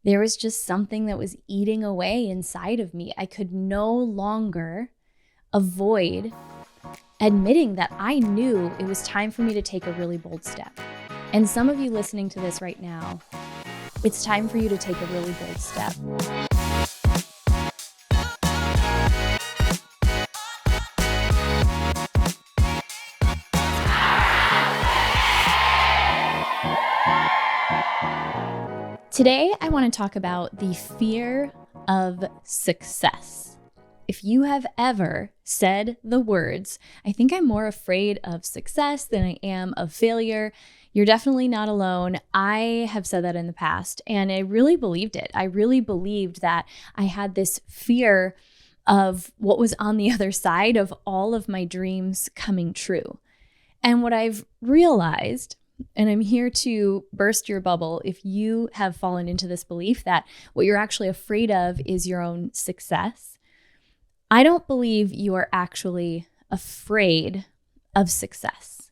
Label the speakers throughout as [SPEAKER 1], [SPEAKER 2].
[SPEAKER 1] There was just something that was eating away inside of me. I could no longer avoid admitting that I knew it was time for me to take a really bold step. And some of you listening to this right now, it's time for you to take a really bold step. Today, I want to talk about the fear of success. If you have ever said the words, I think I'm more afraid of success than I am of failure, you're definitely not alone. I have said that in the past, and I really believed it. I really believed that I had this fear of what was on the other side of all of my dreams coming true. And what I've realized, and I'm here to burst your bubble if you have fallen into this belief that what you're actually afraid of is your own success. I don't believe you are actually afraid of success.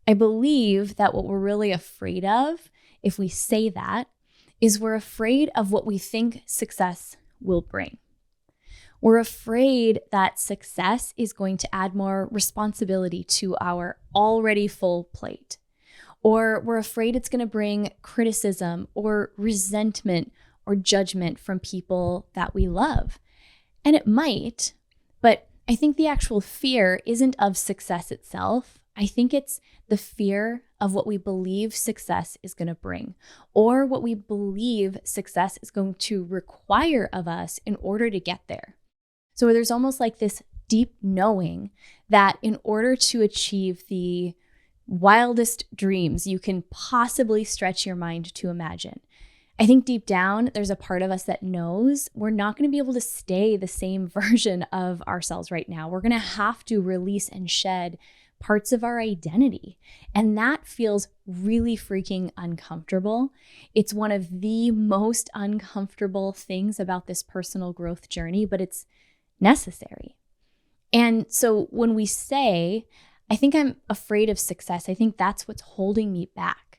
[SPEAKER 1] I believe that what we're really afraid of, if we say that, is we're afraid of what we think success will bring. We're afraid that success is going to add more responsibility to our already full plate. Or we're afraid it's going to bring criticism or resentment or judgment from people that we love. And it might, but I think the actual fear isn't of success itself. I think it's the fear of what we believe success is going to bring, or what we believe success is going to require of us in order to get there. So there's almost like this deep knowing that in order to achieve the wildest dreams you can possibly stretch your mind to imagine, I think deep down, there's a part of us that knows we're not going to be able to stay the same version of ourselves right now. We're going to have to release and shed parts of our identity. And that feels really freaking uncomfortable. It's one of the most uncomfortable things about this personal growth journey, but it's necessary. And so when we say, I think I'm afraid of success, I think that's what's holding me back,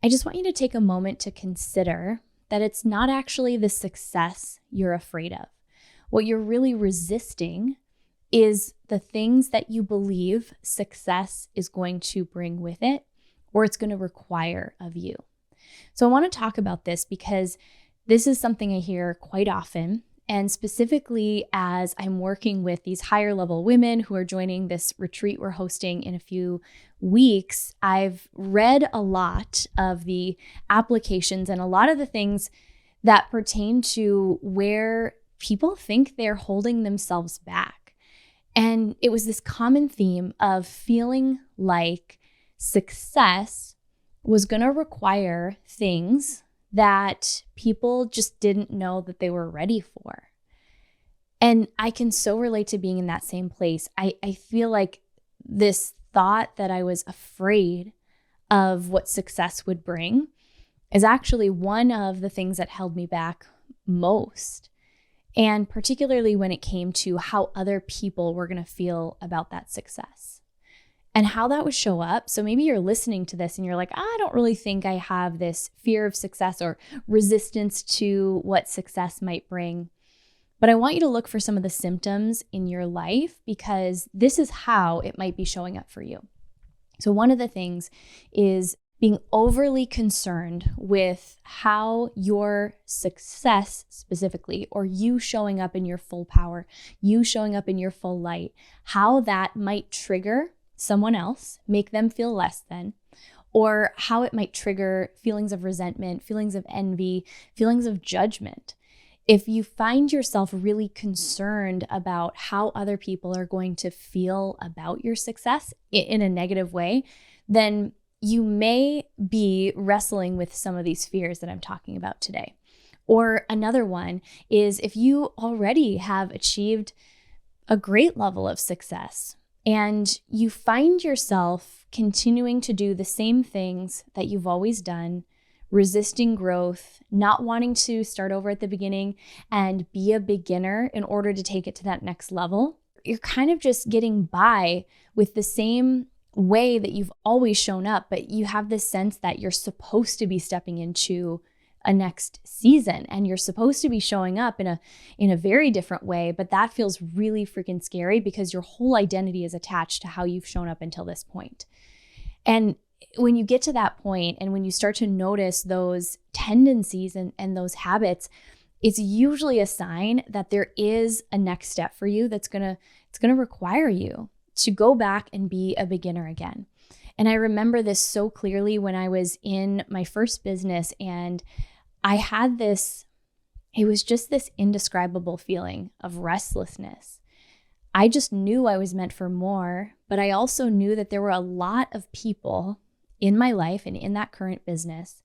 [SPEAKER 1] I just want you to take a moment to consider that it's not actually the success you're afraid of. What you're really resisting is the things that you believe success is going to bring with it, or it's going to require of you. So I want to talk about this because this is something I hear quite often. And specifically as I'm working with these higher level women who are joining this retreat we're hosting in a few weeks, I've read a lot of the applications and a lot of the things that pertain to where people think they're holding themselves back. And it was this common theme of feeling like success was going to require things that people just didn't know that they were ready for. And I can so relate to being in that same place. I feel like this thought that I was afraid of what success would bring is actually one of the things that held me back most. And particularly when it came to how other people were going to feel about that success and how that would show up. So maybe you're listening to this and you're like, I don't really think I have this fear of success or resistance to what success might bring. But I want you to look for some of the symptoms in your life because this is how it might be showing up for you. So one of the things is being overly concerned with how your success specifically, or you showing up in your full power, you showing up in your full light, how that might trigger someone else, make them feel less than, or how it might trigger feelings of resentment, feelings of envy, feelings of judgment. If you find yourself really concerned about how other people are going to feel about your success in a negative way, then you may be wrestling with some of these fears that I'm talking about today. Or another one is if you already have achieved a great level of success and you find yourself continuing to do the same things that you've always done, resisting growth, not wanting to start over at the beginning and be a beginner in order to take it to that next level, you're kind of just getting by with the same way that you've always shown up, but you have this sense that you're supposed to be stepping into a next season, and you're supposed to be showing up in a very different way, but that feels really freaking scary because your whole identity is attached to how you've shown up until this point. And when you get to that point and when you start to notice those tendencies and those habits, it's usually a sign that there is a next step for you it's gonna require you to go back and be a beginner again. And I remember this so clearly when I was in my first business, and I had it was just this indescribable feeling of restlessness. I just knew I was meant for more, but I also knew that there were a lot of people in my life and in that current business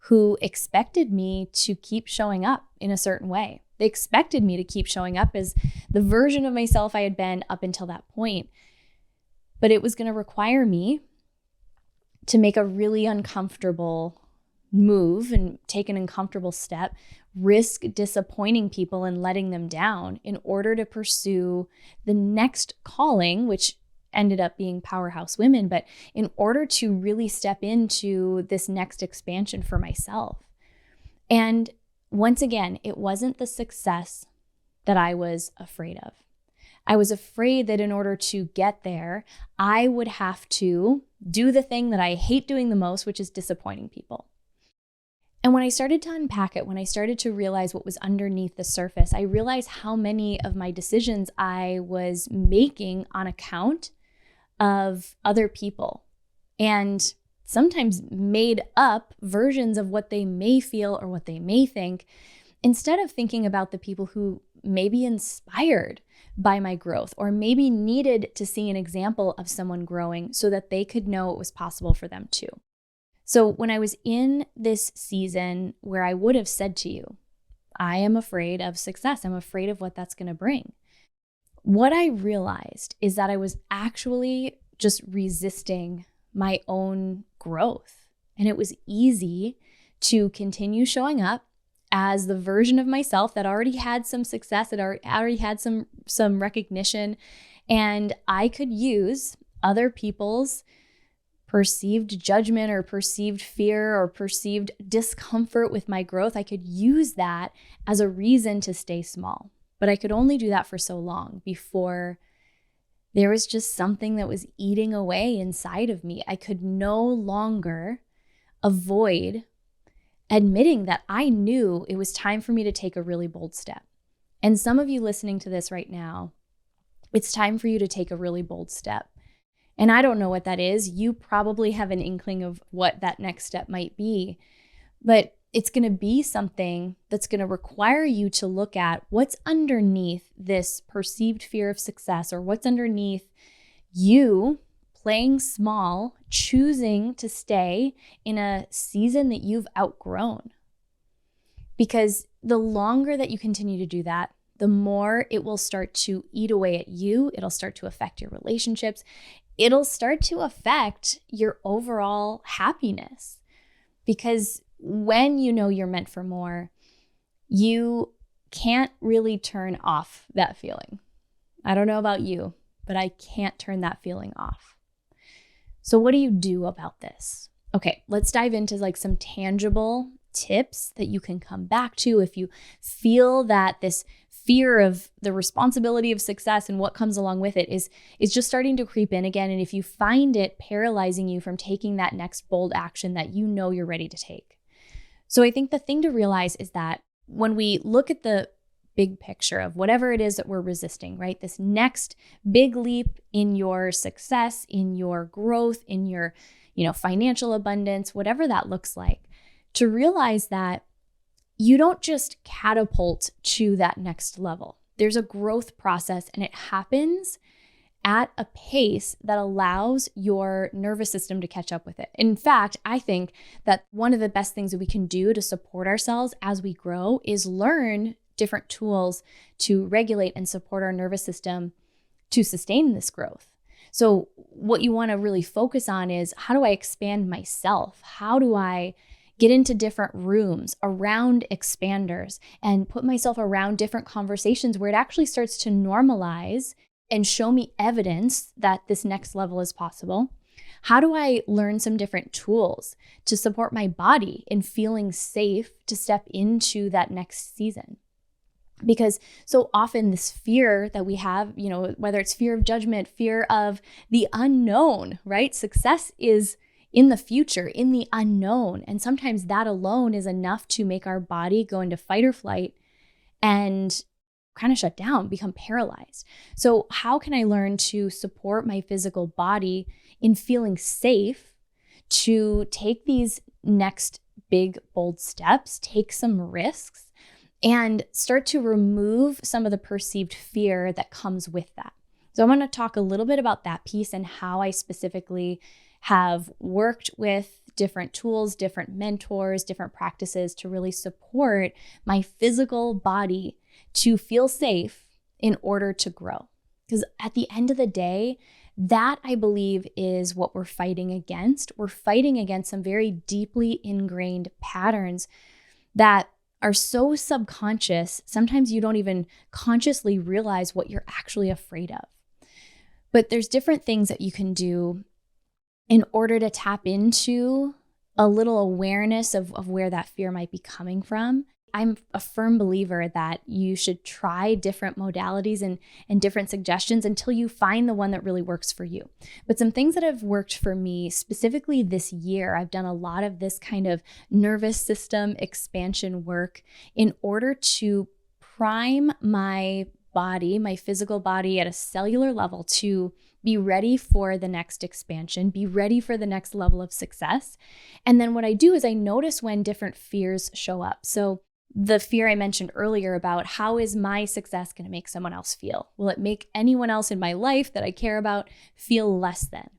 [SPEAKER 1] who expected me to keep showing up in a certain way. They expected me to keep showing up as the version of myself I had been up until that point. But it was going to require me to make a really uncomfortable move and take an uncomfortable step, risk disappointing people and letting them down in order to pursue the next calling, which ended up being Powerhouse Women, but in order to really step into this next expansion for myself. And once again, it wasn't the success that I was afraid of. I was afraid that in order to get there, I would have to do the thing that I hate doing the most, which is disappointing people. And when I started to unpack it, when I started to realize what was underneath the surface, I realized how many of my decisions I was making on account of other people, and sometimes made up versions of what they may feel or what they may think, instead of thinking about the people who may be inspired by my growth or maybe needed to see an example of someone growing so that they could know it was possible for them too. So when I was in this season where I would have said to you, I am afraid of success, I'm afraid of what that's going to bring, what I realized is that I was actually just resisting my own growth. And it was easy to continue showing up as the version of myself that already had some success, that already had some recognition. And I could use other people's perceived judgment or perceived fear or perceived discomfort with my growth. I could use that as a reason to stay small. But I could only do that for so long before there was just something that was eating away inside of me. I could no longer avoid admitting that I knew it was time for me to take a really bold step. And some of you listening to this right now, it's time for you to take a really bold step. And I don't know what that is. You probably have an inkling of what that next step might be, but it's going to be something that's going to require you to look at what's underneath this perceived fear of success, or what's underneath you playing small, choosing to stay in a season that you've outgrown. Because the longer that you continue to do that, the more it will start to eat away at you. It'll start to affect your relationships. It'll start to affect your overall happiness. Because when you know you're meant for more, you can't really turn off that feeling. I don't know about you, but I can't turn that feeling off. So what do you do about this? Okay, let's dive into like some tangible tips that you can come back to if you feel that this fear of the responsibility of success and what comes along with it is just starting to creep in again. And if you find it paralyzing you from taking that next bold action that you know you're ready to take. So I think the thing to realize is that when we look at the big picture of whatever it is that we're resisting, right? This next big leap in your success, in your growth, in your, financial abundance, whatever that looks like, to realize that you don't just catapult to that next level. There's a growth process, and it happens at a pace that allows your nervous system to catch up with it. In fact, I think that one of the best things that we can do to support ourselves as we grow is learn different tools to regulate and support our nervous system to sustain this growth. So what you want to really focus on is, how do I expand myself? How do I get into different rooms around expanders and put myself around different conversations where it actually starts to normalize and show me evidence that this next level is possible? How do I learn some different tools to support my body in feeling safe to step into that next season? Because so often this fear that we have, whether it's fear of judgment, fear of the unknown, right? Success is in the future, in the unknown. And sometimes that alone is enough to make our body go into fight or flight and kind of shut down, become paralyzed. So how can I learn to support my physical body in feeling safe to take these next big, bold steps, take some risks, and start to remove some of the perceived fear that comes with that? So I'm going to talk a little bit about that piece and how I specifically have worked with different tools, different mentors, different practices to really support my physical body to feel safe in order to grow. Because at the end of the day, that I believe is what we're fighting against. We're fighting against some very deeply ingrained patterns that are so subconscious, sometimes you don't even consciously realize what you're actually afraid of. But there's different things that you can do in order to tap into a little awareness of where that fear might be coming from. I'm a firm believer that you should try different modalities and different suggestions until you find the one that really works for you. But some things that have worked for me specifically this year, I've done a lot of this kind of nervous system expansion work in order to prime my body, my physical body at a cellular level to be ready for the next expansion, be ready for the next level of success. And then what I do is I notice when different fears show up. So the fear I mentioned earlier about how is my success going to make someone else feel? Will it make anyone else in my life that I care about feel less than?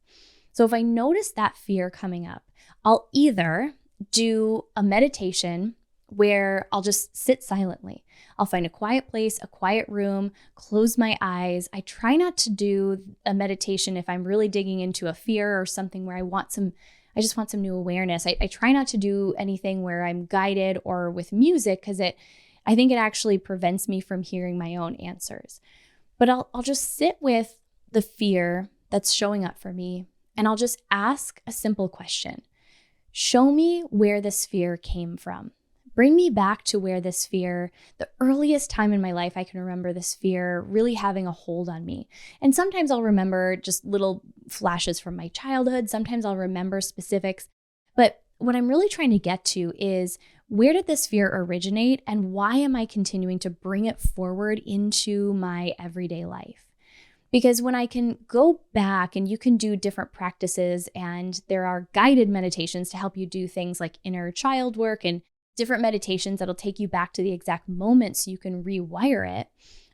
[SPEAKER 1] So if I notice that fear coming up, I'll either do a meditation where I'll just sit silently. I'll find a quiet place, a quiet room, close my eyes. I try not to do a meditation if I'm really digging into a fear or something where I just want some new awareness. I try not to do anything where I'm guided or with music because I think it actually prevents me from hearing my own answers. But I'll just sit with the fear that's showing up for me and I'll just ask a simple question. Show me where this fear came from. Bring me back to where this fear, the earliest time in my life I can remember this fear really having a hold on me. And sometimes I'll remember just little flashes from my childhood. Sometimes I'll remember specifics. But what I'm really trying to get to is, where did this fear originate and why am I continuing to bring it forward into my everyday life? Because when I can go back, and you can do different practices, and there are guided meditations to help you do things like inner child work and different meditations that'll take you back to the exact moment so you can rewire it.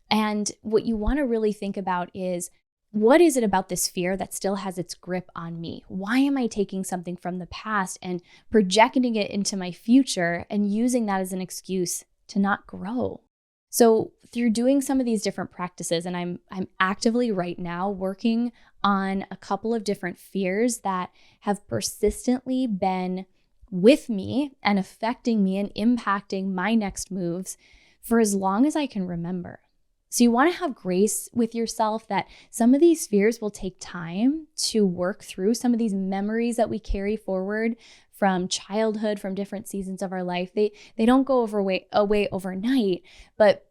[SPEAKER 1] And what you want to really think about is, what is it about this fear that still has its grip on me? Why am I taking something from the past and projecting it into my future and using that as an excuse to not grow? So through doing some of these different practices, and I'm actively right now working on a couple of different fears that have persistently been with me and affecting me and impacting my next moves for as long as I can remember. So you want to have grace with yourself that some of these fears will take time to work through. Some of these memories that we carry forward from childhood, from different seasons of our life, they don't go away overnight. But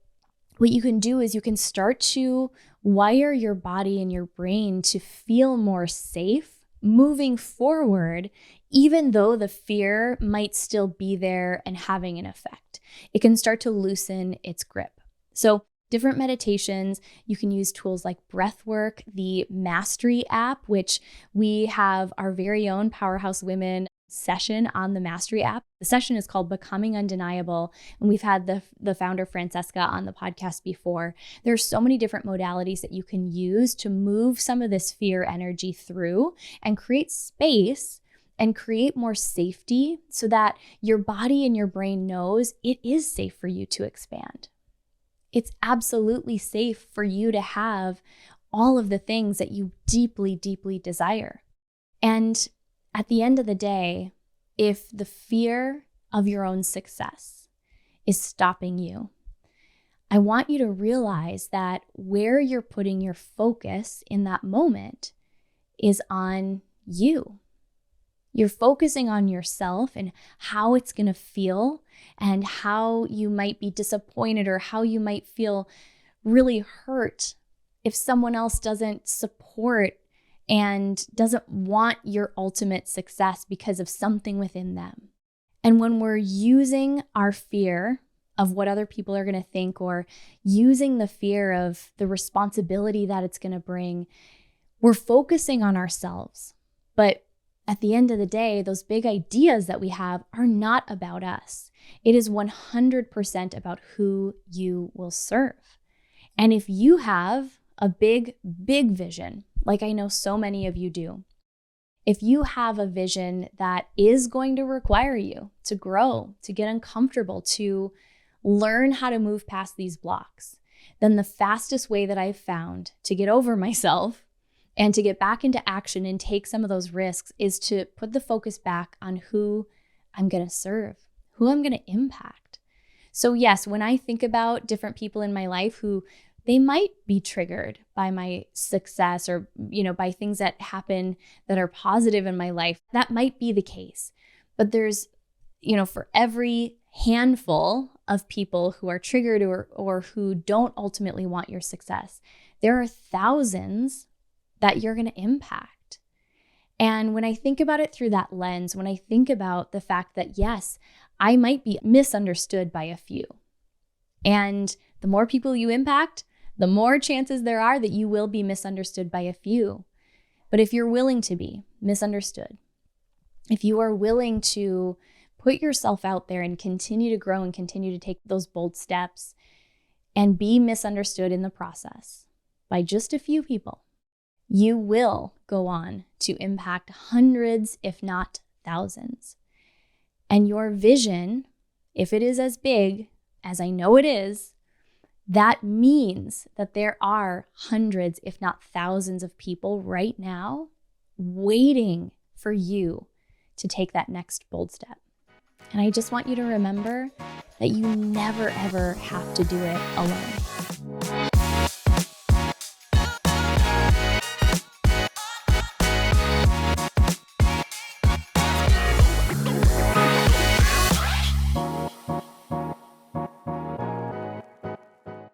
[SPEAKER 1] what you can do is you can start to wire your body and your brain to feel more safe moving forward, even though the fear might still be there and having an effect. It can start to loosen its grip. So different meditations, you can use tools like breath work, the Mastery app, which we have our very own Powerhouse Women session on the Mastery app. The session is called Becoming Undeniable, and we've had the founder Francesca on the podcast before. There's so many different modalities that you can use to move some of this fear energy through and create space and create more safety so that your body and your brain knows it is safe for you to expand. It's absolutely safe for you to have all of the things that you deeply, deeply desire. And at the end of the day, if the fear of your own success is stopping you, I want you to realize that where you're putting your focus in that moment is on you. You're focusing on yourself and how it's going to feel and how you might be disappointed or how you might feel really hurt if someone else doesn't support and doesn't want your ultimate success because of something within them. And when we're using our fear of what other people are going to think or using the fear of the responsibility that it's going to bring, we're focusing on ourselves. But at the end of the day, those big ideas that we have are not about us. It is 100% about who you will serve. And if you have a big, big vision, like I know so many of you do, if you have a vision that is going to require you to grow, to get uncomfortable, to learn how to move past these blocks, then the fastest way that I've found to get over myself and to get back into action and take some of those risks is to put the focus back on who I'm going to serve, who I'm going to impact. So yes, when I think about different people in my life who they might be triggered by my success or, by things that happen that are positive in my life, that might be the case. But there's, for every handful of people who are triggered or who don't ultimately want your success, there are thousands that you're going to impact. And when I think about it through that lens, when I think about the fact that, yes, I might be misunderstood by a few. And the more people you impact, the more chances there are that you will be misunderstood by a few. But if you're willing to be misunderstood, if you are willing to put yourself out there and continue to grow and continue to take those bold steps and be misunderstood in the process by just a few people, you will go on to impact hundreds, if not thousands. And your vision, if it is as big as I know it is, that means that there are hundreds, if not thousands of people right now waiting for you to take that next bold step. And I just want you to remember that you never, ever have to do it alone.